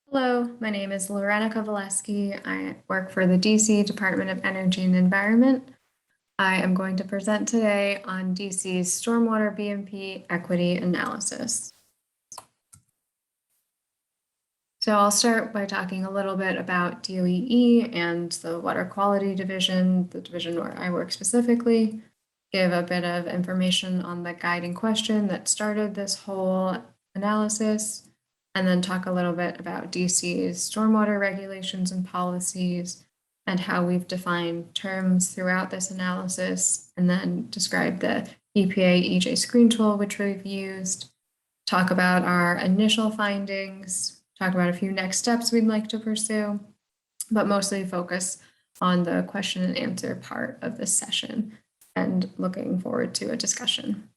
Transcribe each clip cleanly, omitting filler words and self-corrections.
Hello, my name is Lorena Kowalewski. I work for the DC Department of Energy and Environment. I am going to present today on DC's Stormwater BMP equity analysis. So I'll start by talking a little bit about DOEE and the Water Quality Division, the division where I work specifically, give a bit of information on the guiding question that started this whole analysis, and then talk a little bit about DC's stormwater regulations and policies and how we've defined terms throughout this analysis, and then describe the EPA EJ screen tool, which we've used, talk about our initial findings, talk about a few next steps we'd like to pursue, but mostly focus on the question and answer part of this session and looking forward to a discussion.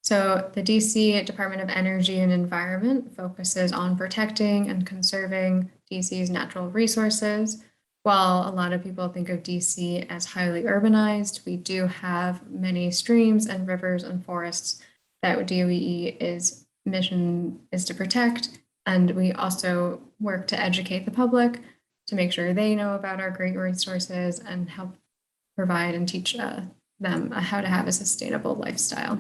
So the DC Department of Energy and Environment focuses on protecting and conserving DC's natural resources. While a lot of people think of DC as highly urbanized, we do have many streams and rivers and forests that DOEE's mission is to protect. And we also work to educate the public to make sure they know about our great resources and help provide and teach them how to have a sustainable lifestyle.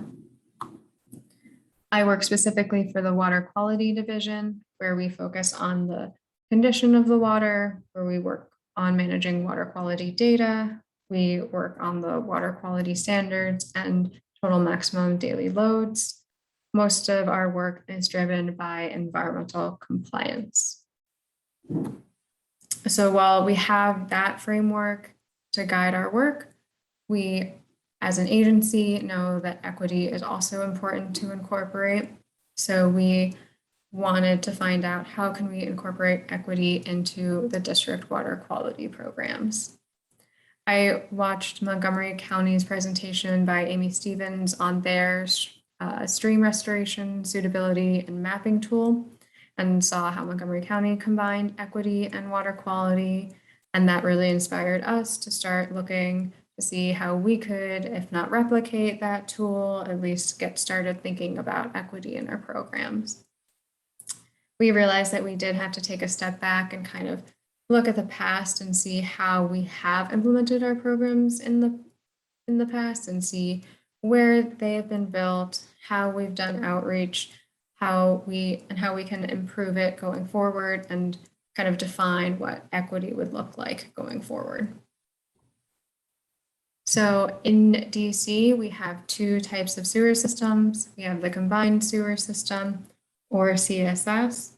I work specifically for the Water Quality Division, where we focus on the condition of the water, where we work on managing water quality data. We work on the water quality standards and total maximum daily loads. Most of our work is driven by environmental compliance. So while we have that framework to guide our work, we as an agency know that equity is also important to incorporate. So we wanted to find out how can we incorporate equity into the district water quality programs. I watched Montgomery County's presentation by Amy Stevens on their stream restoration, suitability, and mapping tool, and saw how Montgomery County combined equity and water quality. And that really inspired us to start looking to see how we could, if not replicate that tool, at least get started thinking about equity in our programs. We realized that we did have to take a step back and kind of look at the past and see how we have implemented our programs in the past and see where they have been built, how we've done outreach, how we can improve it going forward, and kind of define what equity would look like going forward. So in DC, we have two types of sewer systems. We have the combined sewer system, or CSS.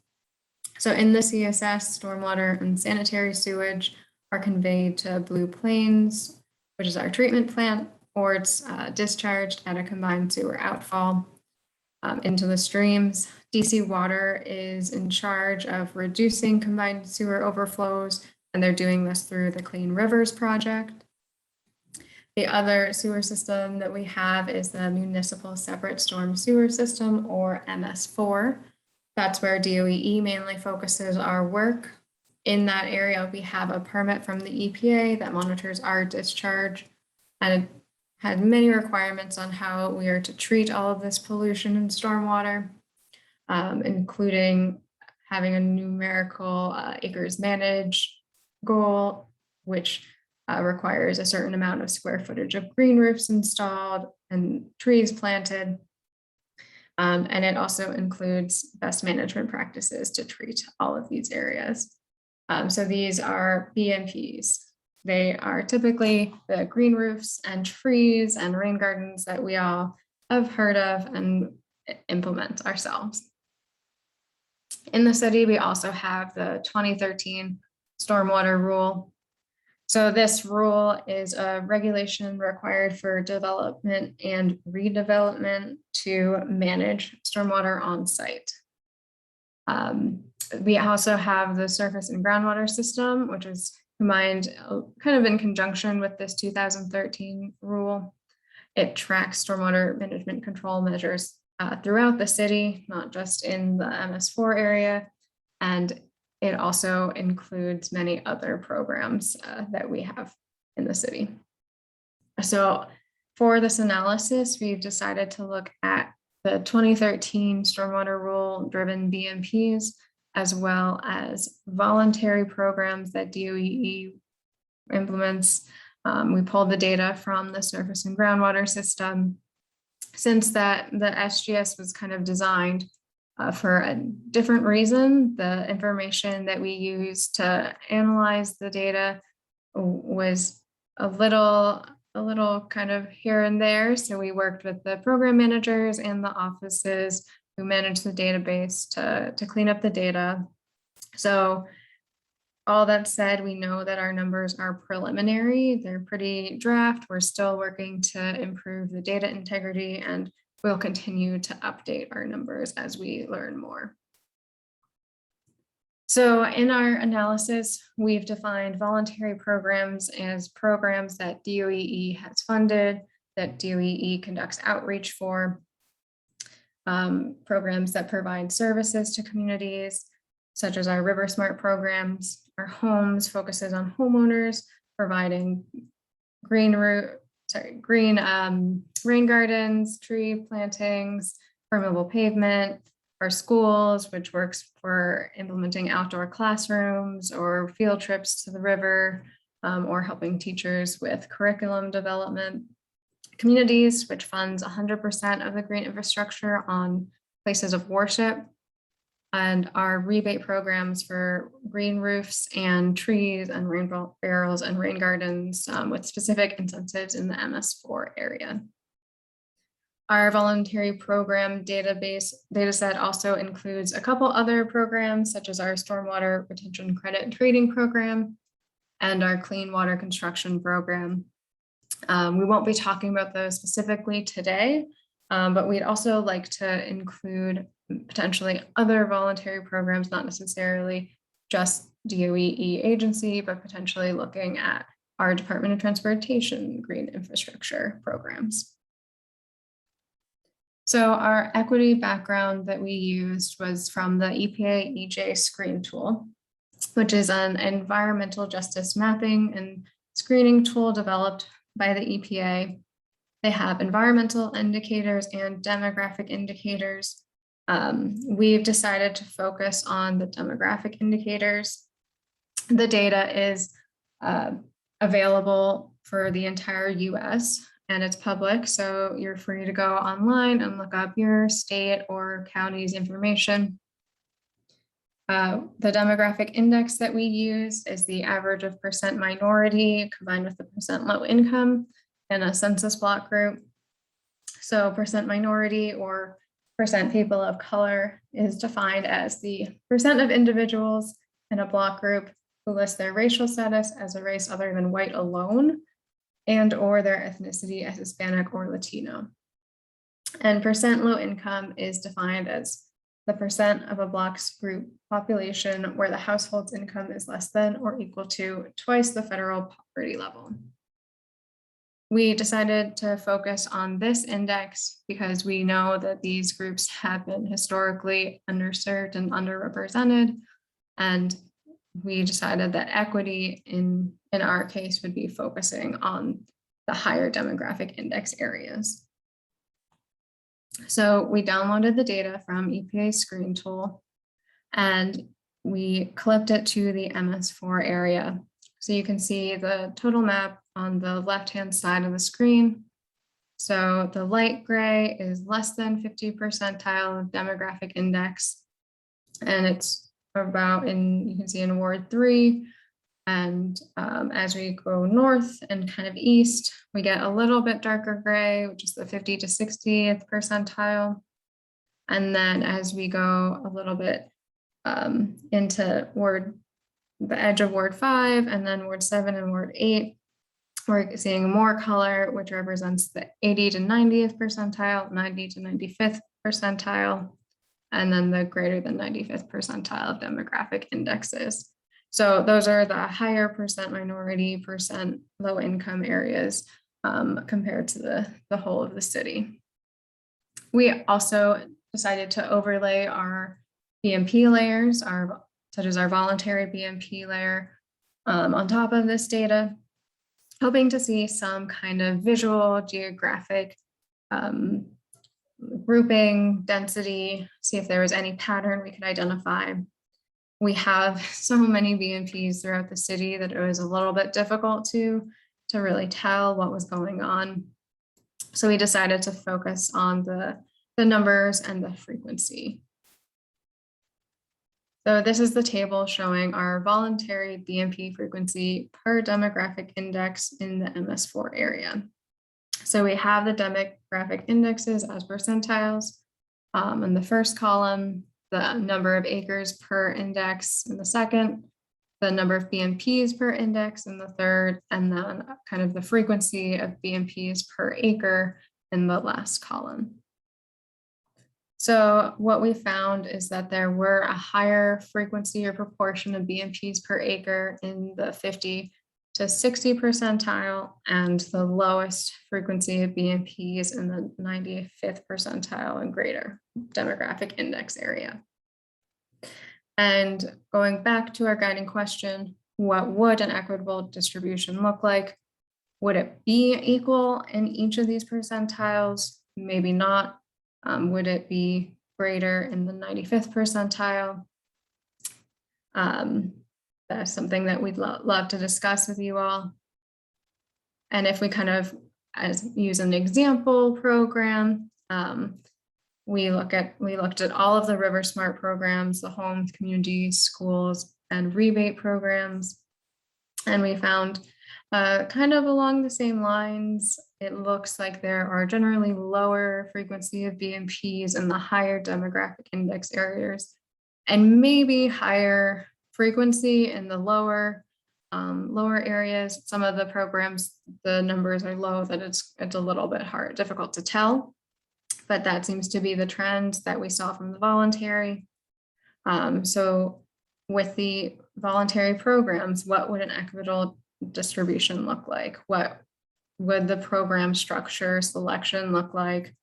So in the CSS, stormwater and sanitary sewage are conveyed to Blue Plains, which is our treatment plant, or it's discharged at a combined sewer outfall into the streams. DC Water is in charge of reducing combined sewer overflows, and they're doing this through the Clean Rivers Project. The other sewer system that we have is the Municipal Separate Storm Sewer System, or MS4. That's where DOEE mainly focuses our work. In that area, we have a permit from the EPA that monitors our discharge, and it had many requirements on how we are to treat all of this pollution and stormwater, including having a numerical acres managed goal, which requires a certain amount of square footage of green roofs installed and trees planted. And it also includes best management practices to treat all of these areas. So these are BMPs. They are typically the green roofs and trees and rain gardens that we all have heard of and implement ourselves. In the city, we also have the 2013 Stormwater Rule. So this rule is a regulation required for development and redevelopment to manage stormwater on site. We also have the surface and groundwater system, which is combined kind of in conjunction with this 2013 rule. It tracks stormwater management control measures throughout the city, not just in the MS4 area. And it also includes many other programs that we have in the city. So for this analysis, we've decided to look at the 2013 Stormwater Rule driven BMPs as well as voluntary programs that DOEE implements. We pulled the data from the surface and groundwater system. Since the SGS was kind of designed for a different reason, the information that we used to analyze the data was a little kind of here and there. So we worked with the program managers and the offices who manage the database to clean up the data. So all that said, we know that our numbers are preliminary. They're pretty draft. We're still working to improve the data integrity, and we'll continue to update our numbers as we learn more. So in our analysis, we've defined voluntary programs as programs that DOEE has funded, that DOEE conducts outreach for, programs that provide services to communities, such as our River Smart programs. Our homes focuses on homeowners providing green rain gardens, tree plantings, permeable pavement. Our schools, which works for implementing outdoor classrooms or field trips to the river, or helping teachers with curriculum development. Communities, which funds 100% of the green infrastructure on places of worship, and our rebate programs for green roofs and trees and rain barrels and rain gardens with specific incentives in the MS4 area. Our voluntary program dataset also includes a couple other programs, such as our Stormwater Retention Credit Trading Program and our Clean Water Construction Program. We won't be talking about those specifically today, but we'd also like to include potentially other voluntary programs, not necessarily just DOEE agency, but potentially looking at our Department of Transportation green infrastructure programs. So our equity background that we used was from the EPA EJ screen tool, which is an environmental justice mapping and screening tool developed by the EPA. They have environmental indicators and demographic indicators. We've decided to focus on the demographic indicators. The data is available for the entire US and it's public, so you're free to go online and look up your state or county's information. The demographic index that we use is the average of percent minority combined with the percent low income in a census block group. So percent minority or percent people of color is defined as the percent of individuals in a block group who list their racial status as a race other than white alone, and or their ethnicity as Hispanic or Latino. And percent low income is defined as the percent of a block's group population where the household's income is less than or equal to twice the federal poverty level. We decided to focus on this index because we know that these groups have been historically underserved and underrepresented, and we decided that equity in our case would be focusing on the higher demographic index areas. So we downloaded the data from EPA screen tool and we clipped it to the MS4 area. So you can see the total map on the left-hand side of the screen. So the light gray is less than 50 percentile of demographic index. And it's about you can see in Ward 3. And as we go north and kind of east, we get a little bit darker gray, which is the 50 to 60th percentile. And then as we go a little bit into the edge of Ward 5 and then Ward 7 and Ward 8, we're seeing more color, which represents the 80 to 90th percentile, 90 to 95th percentile, and then the greater than 95th percentile of demographic indexes. So those are the higher percent minority, percent low income areas compared to the whole of the city. We also decided to overlay our BMP layers, such as our voluntary BMP layer on top of this data, hoping to see some kind of visual geographic grouping, density, see if there was any pattern we could identify. we have so many BMPs throughout the city that it was a little bit difficult to really tell what was going on. So we decided to focus on the numbers and the frequency. So this is the table showing our voluntary BMP frequency per demographic index in the MS4 area. So we have the demographic indexes as percentiles. In the first column, the number of acres per index in the second, the number of BMPs per index in the third, and then kind of the frequency of BMPs per acre in the last column. So what we found is that there were a higher frequency or proportion of BMPs per acre in the 50 to 60 percentile, and the lowest frequency of BMPs in the 95th percentile and greater demographic index area. And going back to our guiding question, what would an equitable distribution look like? Would it be equal in each of these percentiles? Maybe not. Would it be greater in the 95th percentile? That's something that we'd love to discuss with you all. And if we kind of use an example program, we looked at all of the River Smart programs, the homes, communities, schools, and rebate programs. And we found kind of along the same lines, it looks like there are generally lower frequency of BMPs in the higher demographic index areas, and maybe higher frequency in the lower areas. Some of the programs, the numbers are low, that it's a little bit difficult to tell, but that seems to be the trend that we saw from the voluntary. So with the voluntary programs, what would an equitable distribution look like? What would the program structure selection look like?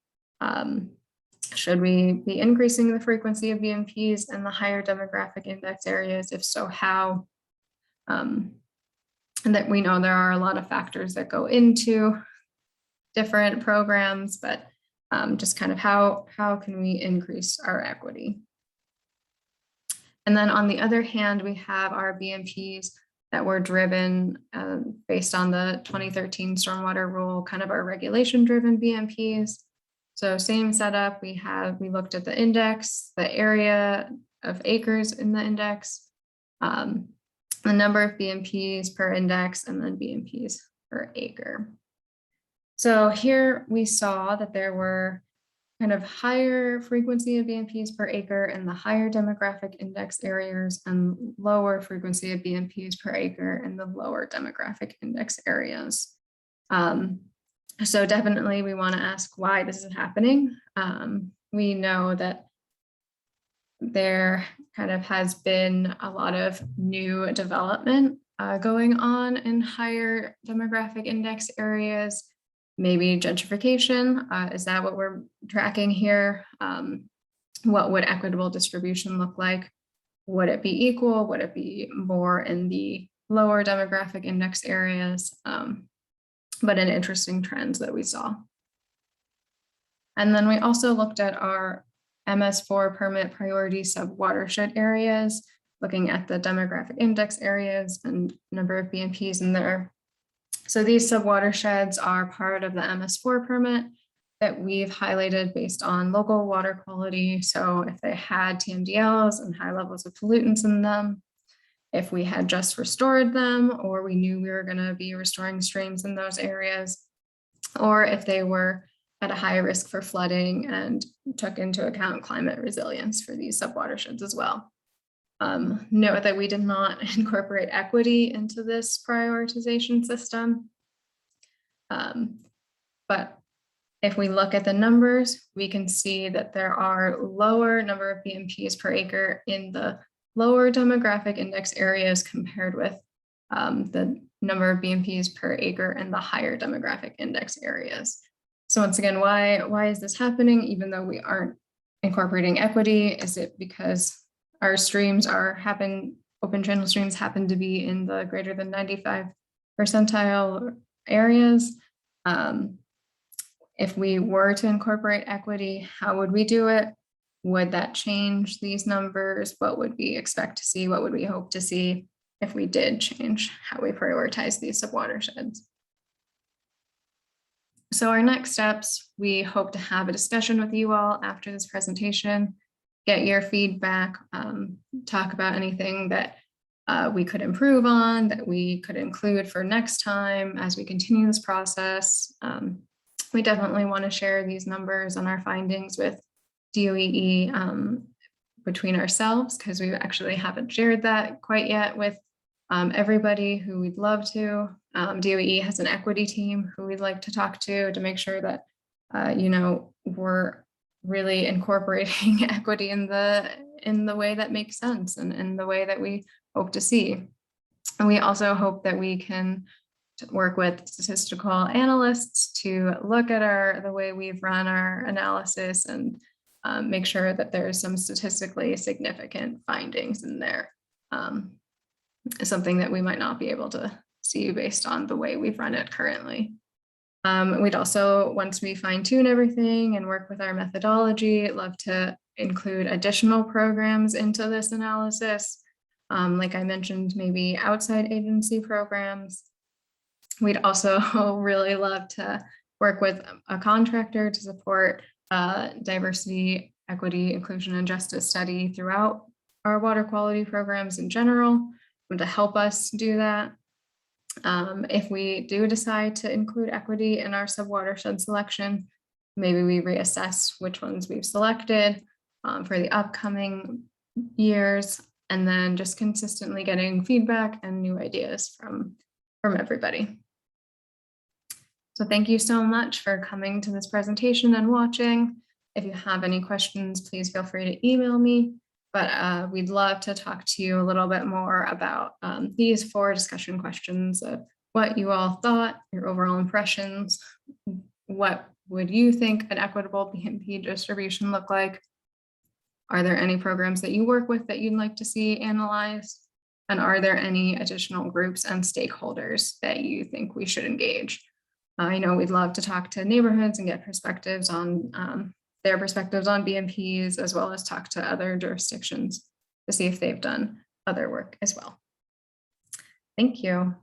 Should we be increasing the frequency of BMPs in the higher demographic index areas? If so, how? And that we know there are a lot of factors that go into different programs, but just kind of how can we increase our equity? And then on the other hand, we have our BMPs that were driven based on the 2013 Stormwater Rule, kind of our regulation-driven BMPs. So same setup, we looked at the index, the area of acres in the index, the number of BMPs per index, and then BMPs per acre. So here we saw that there were kind of higher frequency of BMPs per acre in the higher demographic index areas, and lower frequency of BMPs per acre in the lower demographic index areas. So definitely we want to ask why this is happening. We know that there kind of has been a lot of new development going on in higher demographic index areas. Maybe gentrification, is that what we're tracking here? What would equitable distribution look like? Would it be equal? Would it be more in the lower demographic index areas? But an interesting trend that we saw. And then we also looked at our MS4 permit priority sub-watershed areas, looking at the demographic index areas and number of BMPs in there. So these sub-watersheds are part of the MS4 permit that we've highlighted based on local water quality. So if they had TMDLs and high levels of pollutants in them, if we had just restored them, or we knew we were going to be restoring streams in those areas, or if they were at a high risk for flooding and took into account climate resilience for these sub-watersheds as well. Note that we did not incorporate equity into this prioritization system. But if we look at the numbers, we can see that there are lower number of BMPs per acre in the lower demographic index areas compared with the number of BMPs per acre in the higher demographic index areas. So once again, why is this happening even though we aren't incorporating equity? Is it because our streams open channel streams happen to be in the greater than 95 percentile areas? If we were to incorporate equity, how would we do it? would that change these numbers? What would we expect to see? What would we hope to see if we did change how we prioritize these subwatersheds? So our next steps, we hope to have a discussion with you all after this presentation, get your feedback, talk about anything that we could improve on, that we could include for next time as we continue this process. We definitely want to share these numbers and our findings with DOEE between ourselves, because we actually haven't shared that quite yet with everybody who we'd love to. DOE has an equity team who we'd like to talk to make sure that, we're really incorporating equity in the way that makes sense and in the way that we hope to see. And we also hope that we can work with statistical analysts to look at the way we've run our analysis and make sure that there's some statistically significant findings in there. Something that we might not be able to see based on the way we've run it currently. We'd also, once we fine tune everything and work with our methodology, love to include additional programs into this analysis. Like I mentioned, maybe outside agency programs. We'd also really love to work with a contractor to support diversity, equity, inclusion, and justice study throughout our water quality programs in general, and to help us do that. If we do decide to include equity in our subwatershed selection, maybe we reassess which ones we've selected for the upcoming years, and then just consistently getting feedback and new ideas from everybody. So thank you so much for coming to this presentation and watching. If you have any questions, please feel free to email me. But we'd love to talk to you a little bit more about these 4 discussion questions of what you all thought, your overall impressions, what would you think an equitable BMP distribution look like? Are there any programs that you work with that you'd like to see analyzed? And are there any additional groups and stakeholders that you think we should engage? I know we'd love to talk to neighborhoods and get perspectives on their perspectives on BMPs, as well as talk to other jurisdictions to see if they've done other work as well. Thank you.